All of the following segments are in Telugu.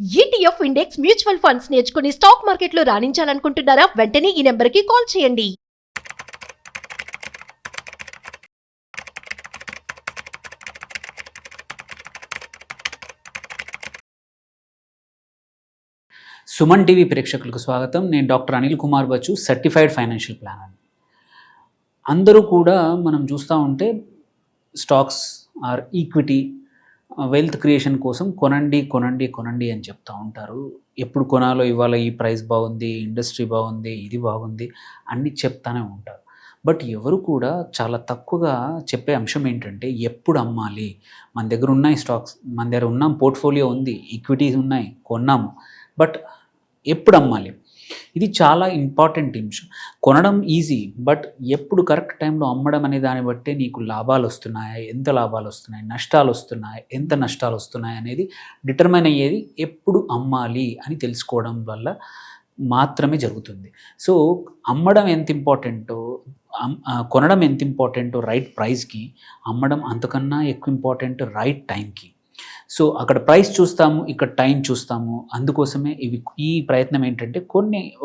ఈటీఎఫ్ ఇండెక్స్ మ్యూచువల్ ఫండ్స్ నేర్చుకుని స్టాక్ మార్కెట్లో రాణించాలనుకుంటున్నారా? వెంటనే ఈ నెంబర్కి కాల్ చేయండి. సుమన్ టీవీ ప్రేక్షకులకు స్వాగతం. నేను doctor Anil Kumar Bachchu, certified financial planner. అందరూ కూడా మనం చూస్తూ ఉంటే stocks or equity wealth creation కోసం కొనండి కొనండి కొనండి అని చెప్తూ ఉంటారు. ఎప్పుడు కొనాలో, ఇవాళ ఈ ప్రైస్ బాగుంది, ఇండస్ట్రీ బాగుంది, ఇది బాగుంది అన్నీ చెప్తానే ఉంటారు. బట్ ఎవరు కూడా చాలా తక్కువగా చెప్పే అంశం ఏంటంటే ఎప్పుడు అమ్మాలి. మన దగ్గర ఉన్నాయి స్టాక్స్, మన దగ్గర ఉన్నాం, పోర్ట్ఫోలియో ఉంది, ఈక్విటీస్ ఉన్నాయి, కొన్నాము, బట్ ఎప్పుడు అమ్మాలి? ఇది చాలా ఇంపార్టెంట్ అంశం. కొనడం ఈజీ, బట్ ఎప్పుడు కరెక్ట్ టైంలో అమ్మడం అనే దాన్ని బట్టే నీకు లాభాలు వస్తున్నాయా, ఎంత లాభాలు వస్తున్నాయి, నష్టాలు వస్తున్నాయి, ఎంత నష్టాలు వస్తున్నాయి అనేది డిటర్మైన్ అయ్యేది ఎప్పుడు అమ్మాలి అని తెలుసుకోవడం వల్ల మాత్రమే జరుగుతుంది. సో అమ్మడం ఎంత ఇంపార్టెంటో, కొనడం ఎంత ఇంపార్టెంటో రైట్ ప్రైస్కి, అమ్మడం అంతకన్నా ఎక్కువ ఇంపార్టెంట్ రైట్ టైంకి. సో అక్కడ ప్రైస్ చూస్తాము, ఇక్కడ టైం చూస్తాము. అందుకోసమే ఈ ప్రయత్నం ఏంటంటే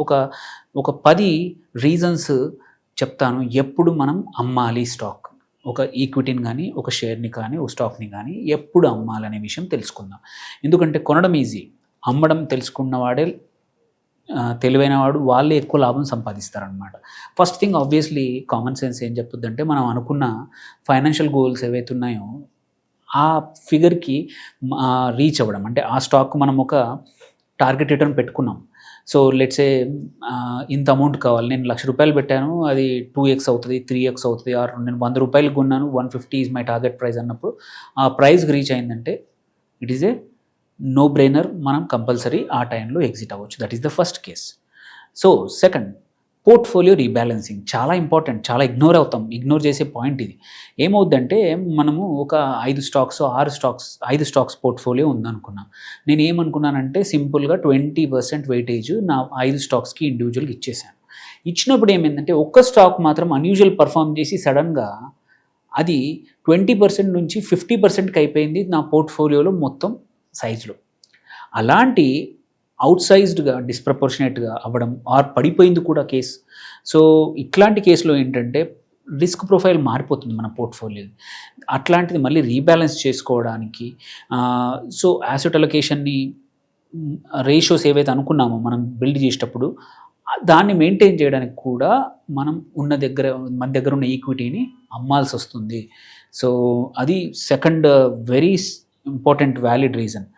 ఒక 10 రీజన్స్ చెప్తాను ఎప్పుడు మనం అమ్మాలి స్టాక్. ఒక ఈక్విటీని కానీ, ఒక షేర్ని కానీ, ఒక స్టాక్ని కానీ ఎప్పుడు అమ్మాలనే విషయం తెలుసుకుందాం. ఎందుకంటే కొనడం ఈజీ, అమ్మడం తెలుసుకున్నవాడే తెలివైన వాడు, వాళ్ళే ఎక్కువ లాభం సంపాదిస్తారనమాట. First thing obviously common sense ఏం చెప్తుందంటే, మనం అనుకున్న ఫైనాన్షియల్ గోల్స్ ఏవైతే ఉన్నాయో ఆ ఫిగర్కి రీచ్ అవ్వడం. అంటే ఆ స్టాక్ మనం ఒక టార్గెట్ రిటర్న్ పెట్టుకున్నాం. సో లెట్సే ఇంత అమౌంట్ కావాలి, నేను ₹1,00,000 పెట్టాను, అది 2x అవుతుంది, 3x అవుతుంది, ఆర్ నేను ₹100 కొన్నాను, 150 ఈజ్ మై టార్గెట్ ప్రైస్ అన్నప్పుడు ఆ ప్రైస్కి రీచ్ అయిందంటే it is a no brainer. మనం కంపల్సరీ ఆ టైంలో ఎగ్జిట్ అవ్వచ్చు. That is the first case. So second, portfolio rebalancing చాలా ఇంపార్టెంట్. చాలా ఇగ్నోర్ చేసే పాయింట్ ఇది. ఏమవుద్దంటే, మనము ఒక 5 స్టాక్స్ పోర్ట్ఫోలియో ఉందనుకున్నాం. నేను ఏమనుకున్నానంటే సింపుల్గా 20% వెయిటేజ్ నా 5 స్టాక్స్కి ఇండివిజువల్గా ఇచ్చేసాను. ఇచ్చినప్పుడు ఏమైందంటే ఒక్క స్టాక్ మాత్రం అన్యూజువల్ పర్ఫామ్ చేసి సడన్గా అది 20% నుంచి 50%కి అయిపోయింది నా పోర్ట్ఫోలియోలో మొత్తం సైజులో. అలాంటి అవుట్సైజ్డ్గా, డిస్ప్రపోర్షనేట్గా అవ్వడం ఆర్ పడిపోయింది కూడా కేసు. సో ఇట్లాంటి కేసులో ఏంటంటే రిస్క్ ప్రొఫైల్ మారిపోతుంది మన పోర్ట్ఫోలియో. అట్లాంటిది మళ్ళీ రీబ్యాలెన్స్ చేసుకోవడానికి, సో యాసెట్ అలొకేషన్ని రేషియోస్ ఏవైతే అనుకున్నామో మనం బిల్డ్ చేసేటప్పుడు దాన్ని మెయింటైన్ చేయడానికి కూడా మన దగ్గర ఉన్న ఈక్విటీని అమ్మాల్సి వస్తుంది. సో అది second very important valid reason.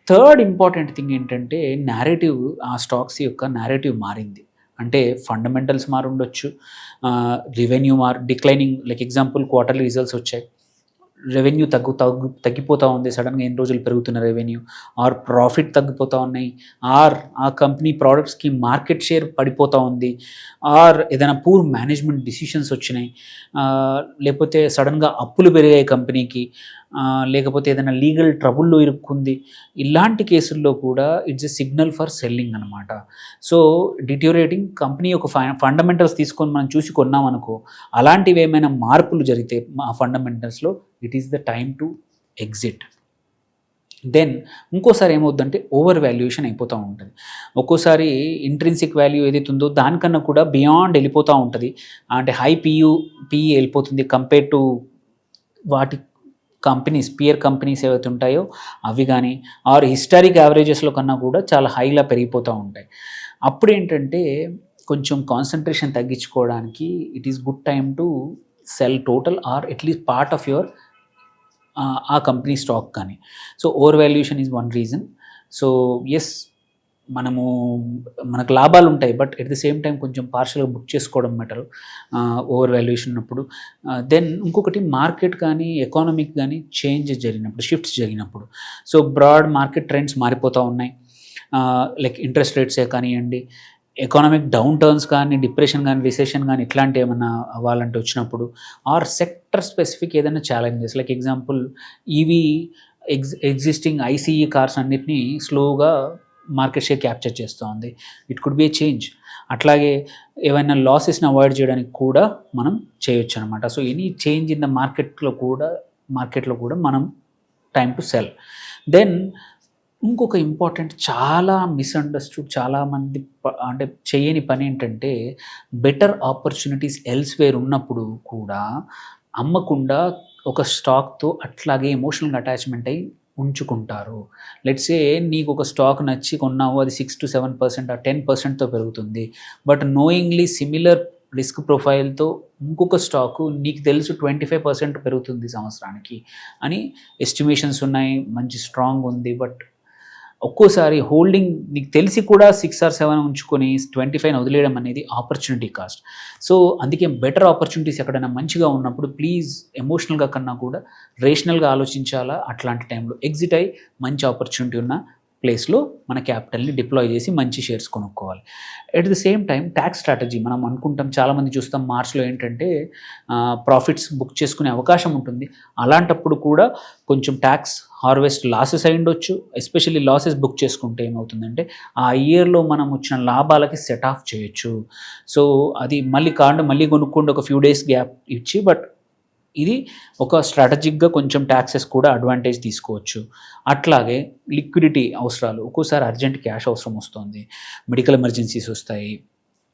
Third important thing ఏంటంటే నేరేటివ్, ఆ స్టాక్స్ యొక్క నేరేటివ్ మారింది. అంటే ఫండమెంటల్స్ మారి ఉండొచ్చు, revenue declining. Like example quarterly results వచ్చాయి, రెవెన్యూ తగ్గిపోతూ ఉంది, సడన్గా ఎన్ని రోజులు పెరుగుతున్న రెవెన్యూ, ఆర్ ప్రాఫిట్ తగ్గిపోతూ ఉన్నాయి, ఆర్ ఆ కంపెనీ ప్రోడక్ట్స్కి మార్కెట్ షేర్ పడిపోతూ ఉంది, ఆర్ ఏదైనా పూర్ మేనేజ్మెంట్ డిసిషన్స్ వచ్చినాయి, లేకపోతే సడన్గా అప్పులు పెరిగాయి కంపెనీకి, లేకపోతే ఏదైనా లీగల్ ట్రబుల్లో ఇరుక్కుంది. ఇలాంటి కేసుల్లో కూడా it's a signal for selling అనమాట. సో డిట్యూరేటింగ్ కంపెనీ యొక్క ఫండమెంటల్స్ తీసుకొని మనం చూసి కొన్నాం అనుకో, అలాంటివి ఏమైనా మార్పులు జరిగితే ఆ ఫండమెంటల్స్లో it is the time to exit. Then ఇంకోసారి ఏమవుద్దంటే ఓవర్ వాల్యుయేషన్ అయిపోతూ ఉంటుంది. ఒక్కోసారి ఇంట్రిన్సిక్ వాల్యూ ఏదైతే ఉందో దానికన్నా కూడా బియాండ్ వెళ్ళిపోతూ ఉంటుంది. అంటే హై పిఈ వెళ్ళిపోతుంది కంపేర్ టు వాటి పియర్ కంపెనీస్ ఏవైతే ఉంటాయో అవి కానీ, ఆర్ హిస్టారిక్ యావరేజెస్లో కన్నా కూడా చాలా హైలా పెరిగిపోతూ ఉంటాయి. అప్పుడు ఏంటంటే కొంచెం కాన్సన్ట్రేషన్ తగ్గించుకోవడానికి it is good time to sell total or at least part of your uh company stock కానీ. So overvaluation is one reason. So yes, మనకు లాభాలు ఉంటాయి, but at the same time కొంచెం పార్షల్గా బుక్ చేసుకోవడం బెటర్ ఓవర్ వాల్యుయేషన్ ఉన్నప్పుడు. దెన్ ఇంకొకటి, మార్కెట్ కానీ ఎకానమిక్ కానీ షిఫ్ట్స్ జరిగినప్పుడు. సో బ్రాడ్ మార్కెట్ ట్రెండ్స్ మారిపోతూ ఉన్నాయి. లైక్ ఇంట్రెస్ట్ రేట్సే కానివ్వండి, ఎకానమిక్ డౌన్ టర్న్స్ కానీ, డిప్రెషన్ కానీ, రిసెషన్ కానీ ఇట్లాంటి ఏమైనా అవ్వాలంటే వచ్చినప్పుడు, ఆర్ సెక్టర్ స్పెసిఫిక్ ఏదైనా challenges, like example EV existing ICE cars అన్నిటినీ స్లోగా మార్కెట్ షేర్ క్యాప్చర్ చేస్తూ ఉంది. It could be A change. అట్లాగే ఏవైనా లాసెస్ని అవాయిడ్ చేయడానికి కూడా మనం చేయొచ్చు అనమాట. So any change in the మార్కెట్లో కూడా మనం టైం టు సెల్. దెన్ ఇంకొక ఇంపార్టెంట్ చాలా మిస్‌అండర్‌స్టూడ్ చాలామంది అంటే చేయని పని ఏంటంటే, బెటర్ ఆపర్చునిటీస్ ఎల్స్‌వేర్ ఉన్నప్పుడు కూడా అమ్మకుండా ఒక స్టాక్‌తో అట్లాగే ఎమోషనల్‌గా అటాచ్‌మెంట్ అయ్యి ఉంచుకుంటారు. లెట్స్ సే నీకొక స్టాక్ నచ్చి కొన్నావు. అది 6-7% ఆర్ 10%తో పెరుగుతుంది. బట్ నోయింగ్‌లీ సిమిలర్ రిస్క్ ప్రొఫైల్‌తో ఇంకొక స్టాకు నీకు తెలుసు 25% పెరుగుతుంది సంవత్సరానికి అని ఎస్టిమేషన్స్ ఉన్నాయి. మంచి స్ట్రాంగ్ ఉంది. బట్ ఒక్కోసారి హోల్డింగ్ నీకు తెలిసి కూడా 6 ఆర్ 7 ఉంచుకొని 25 వదిలేయడం అనేది ఆపర్చునిటీ కాస్ట్. సో, అందుకే బెటర్ ఆపర్చునిటీస్ ఎక్కడైనా మంచిగా ఉన్నప్పుడు ప్లీజ్ ఎమోషనల్‌గా కన్నా కూడా రేషనల్‌గా ఆలోచించాలా. అట్లాంటి టైంలో ఎగ్జిట్ అయ్యి మంచి ఆపర్చునిటీ ఉన్న ప్లేస్‌లో మన క్యాపిటల్‌ని డిప్లాయ్ చేసి మంచి షేర్స్ కొనుక్కోవాలి. At the same time talks strategy మనం అనుకుంటాం చాలామంది చూస్తాం మార్చ్‌లో ఏంటంటే ప్రాఫిట్స్ బుక్ చేసుకునే అవకాశం ఉంటుంది. అలాంటప్పుడు కూడా కొంచెం టాక్స్ హార్వెస్ట్ లాసెస్ అయ్యుండొచ్చు. ఎస్పెషల్లీ లాసెస్ బుక్ చేసుకుంటే ఏమవుతుందంటే ఆ ఇయర్‌లో మనం వచ్చిన లాభాలకి సెట్ ఆఫ్ చేయొచ్చు. సో, అది మళ్ళీ కొనుక్కోండి ఒక ఫ్యూ డేస్ గ్యాప్ ఇచ్చి బట్ ఇది ఒక స్ట్రాటజిక్‌గా కొంచెం టాక్సెస్ కూడా అడ్వాంటేజ్ తీసుకోవచ్చు. అట్లాగే లిక్విడిటీ అవసరాలు ఒక్కోసారి అర్జెంట్ క్యాష్ అవసరం వస్తుంది. మెడికల్ ఎమర్జెన్సీస్ వస్తాయి.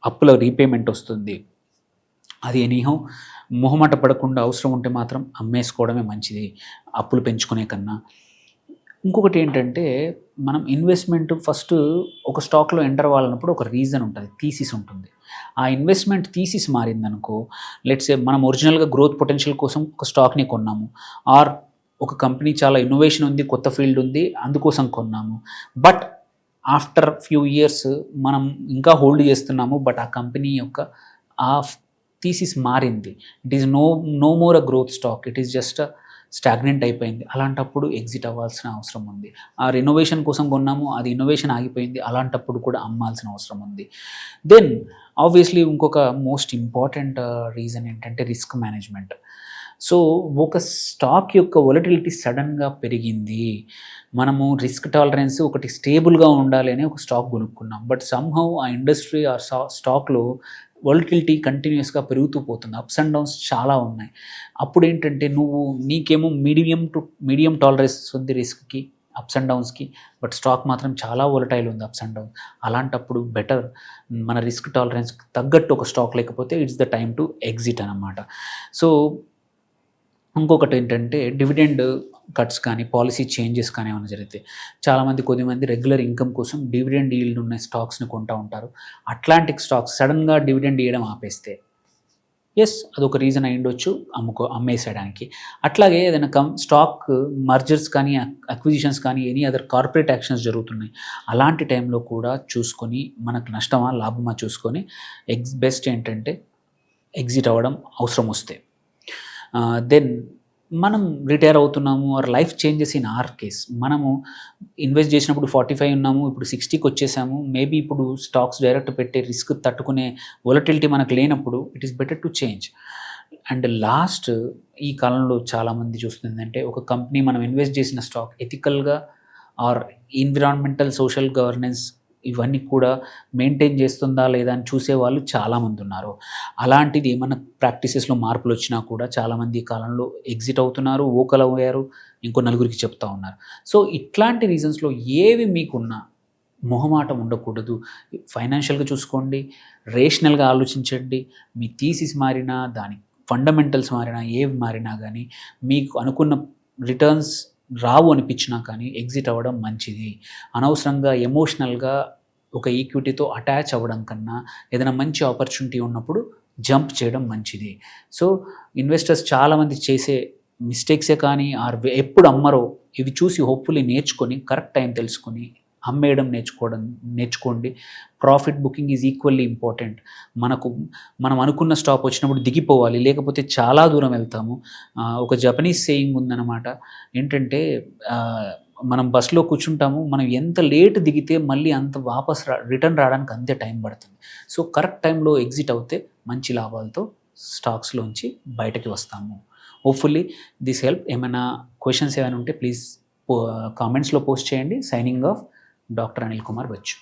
అప్పుల రీపేమెంట్ వస్తుంది. అది ఎనీహౌ మొహమాట పడకుండా అవసరం ఉంటే మాత్రం అమ్మేసుకోవడమే మంచిది అప్పులు పెంచుకునే కన్నా. ఇంకొకటి ఏంటంటే మనం ఇన్వెస్ట్మెంట్ ఫస్ట్ ఒక స్టాక్‌లో ఎంటర్ అవ్వాలన్నప్పుడు ఒక రీజన్ ఉంటది. థీసిస్ ఉంటుంది. ఆ ఇన్వెస్ట్మెంట్ థీసిస్ మారిందనుకో లెట్స్ సే మనం ఒరిజినల్‌గా గ్రోత్ పొటెన్షియల్ కోసం ఒక స్టాక్‌ని కొన్నాము. ఆర్ ఒక కంపెనీ చాలా ఇన్నోవేషన్ ఉంది, కొత్త ఫీల్డ్ ఉంది, అందుకోసం కొన్నాము. బట్ ఆఫ్టర్ ఫ్యూ ఇయర్స్ మనం ఇంకా హోల్డ్ చేస్తున్నాము. బట్ ఆ కంపెనీ యొక్క ఆ థీసిస్ మారింది. It is no more a growth stock. It is just stagnant అయిపోయింది. అలాంటప్పుడు ఎగ్జిట్ అవ్వాల్సిన అవసరం ఉంది. ఆ రెనోవేషన్ కోసం కొన్నాము, అది ఇన్నోవేషన్ ఆగిపోయింది. అలాంటప్పుడు కూడా అమ్మాల్సిన అవసరం ఉంది. దెన్ ఆబ్వియస్లీ ఇంకొక మోస్ట్ ఇంపార్టెంట్ రీజన్ ఏంటంటే రిస్క్ మేనేజ్మెంట్. సో, ఒక స్టాక్ యొక్క వొలటిలిటీ సడన్‌గా పెరిగింది. మనము రిస్క్ టాలరెన్స్ ఒకటి స్టేబుల్‌గా ఉండాలి అని ఒక స్టాక్ కొనుక్కున్నాం. బట్ సమ్‌హౌ ఆ ఇండస్ట్రీ ఆర్ స్టాక్‌లో వొలటిలిటీ కంటిన్యూయస్‌గా పెరుగుతూ పోతుంది. అప్స్ అండ్ డౌన్స్ చాలా ఉన్నాయి. అప్పుడేంటంటే నీకేమో మీడియం టాలరెన్స్ ఉంది రిస్క్‌కి, అప్స్ అండ్ డౌన్స్‌కి. బట్ స్టాక్ మాత్రం చాలా వోలటైల్ ఉంది అప్స్ అండ్ డౌన్స్. అలాంటప్పుడు బెటర్ మన రిస్క్ టాలరెన్స్‌కి తగ్గట్టు ఒక స్టాక్ లేకపోతే it's the time to exit అనమాట. సో, ఇంకొకటి ఏంటంటే డివిడెండ్ కట్స్ కానీ, పాలసీ చేంజెస్ కానీ ఏమైనా జరిగితే కొద్దిమంది రెగ్యులర్ ఇన్కమ్ కోసం డివిడెండ్ ఈల్డ్ ఉన్న స్టాక్స్‌ని కొంటా ఉంటారు. అట్లాంటి స్టాక్స్ సడన్‌గా డివిడెండ్ ఇయ్యడం ఆపేస్తే అదొక రీజన్ అయ్యుండొచ్చు అమ్మేసేయడానికి. అట్లాగే ఏదైనా స్టాక్ మర్జర్స్ కానీ, అక్విజిషన్స్ కానీ, ఎనీ అదర్ కార్పొరేట్ యాక్షన్స్ జరుగుతున్నాయి. అలాంటి టైంలో కూడా చూసుకొని మనకు నష్టమా, లాభమా చూసుకొని బెస్ట్ ఏంటంటే ఎగ్జిట్ అవ్వడం అవసరం వస్తే. దెన్ మనం రిటైర్ అవుతున్నాము or life changes in our case. మనము ఇన్వెస్ట్ చేసినప్పుడు 45 ఉన్నాము, ఇప్పుడు 60కి వచ్చేసాము. మేబీ ఇప్పుడు స్టాక్స్ డైరెక్ట్ పెట్టే రిస్క్ తట్టుకునే వొలటిలిటీ మనకు లేనప్పుడు it is better to change. And last ఈ కాలంలో చాలామంది చూస్తుందంటే ఒక కంపెనీ మనం ఇన్వెస్ట్ చేసిన స్టాక్ ఎథికల్‌గా ఆర్ ఎన్విరాన్మెంటల్, సోషల్ గవర్నెన్స్ ఇవన్నీ కూడా మెయింటైన్ చేస్తుందా లేదా అని చూసేవాళ్ళు చాలామంది ఉన్నారు. అలాంటిది ఏమన్నా ప్రాక్టీసెస్‌లో మార్పులు వచ్చినా కూడా చాలామంది ఈ కాలంలో ఎగ్జిట్ అవుతున్నారు, వోకల్ అయ్యారు, ఇంకో నలుగురికి చెప్తా ఉన్నారు. సో, ఇట్లాంటి రీజన్స్‌లో ఏవి మీకున్నా మొహమాటం ఉండకూడదు. ఫైనాన్షియల్‌గా చూసుకోండి, రేషనల్‌గా ఆలోచించండి. మీ థీసిస్ మారినా, దాని ఫండమెంటల్స్ మారినా, ఏవి మారినా కానీ మీకు అనుకున్న రిటర్న్స్ రావు అనిపించినా కానీ ఎగ్జిట్ అవ్వడం మంచిది. అనవసరంగా ఎమోషనల్‌గా ఒక ఈక్విటీతో అటాచ్ అవ్వడం కన్నా ఏదైనా మంచి ఆపర్చునిటీ ఉన్నప్పుడు జంప్ చేయడం మంచిది. సో, ఇన్వెస్టర్స్ చాలామంది చేసే మిస్టేక్సే కానీ ఎప్పుడు అమ్మరో ఇవి చూసి హోప్‌ఫుల్లీ నేర్చుకొని కరెక్ట్ టైం తెలుసుకొని అమ్మేయడం నేర్చుకోండి. Profit booking is equally important. మనం అనుకున్న స్టాప్ వచ్చినప్పుడు దిగిపోవాలి, లేకపోతే చాలా దూరం వెళ్తాము. ఒక జపనీస్ సేయింగ్ ఉందన్నమాట. ఏంటంటే మనం బస్సులో కూర్చుంటాము, మనం ఎంత లేట్ దిగితే మళ్ళీ అంత వాపస్ రిటర్న్ రావడానికి అంతే టైం పడుతుంది. సో, కరెక్ట్ టైంలో ఎగ్జిట్ అవుతే మంచి లాభాలతో స్టాక్స్‌లోంచి బయటకి వస్తాము. Hopefully this help. ఏమైనా క్వెషన్స్ ఏమైనా ఉంటే ప్లీజ్ కామెంట్స్‌లో పోస్ట్ చేయండి. Signing off doctor Anil Kumar Bachu.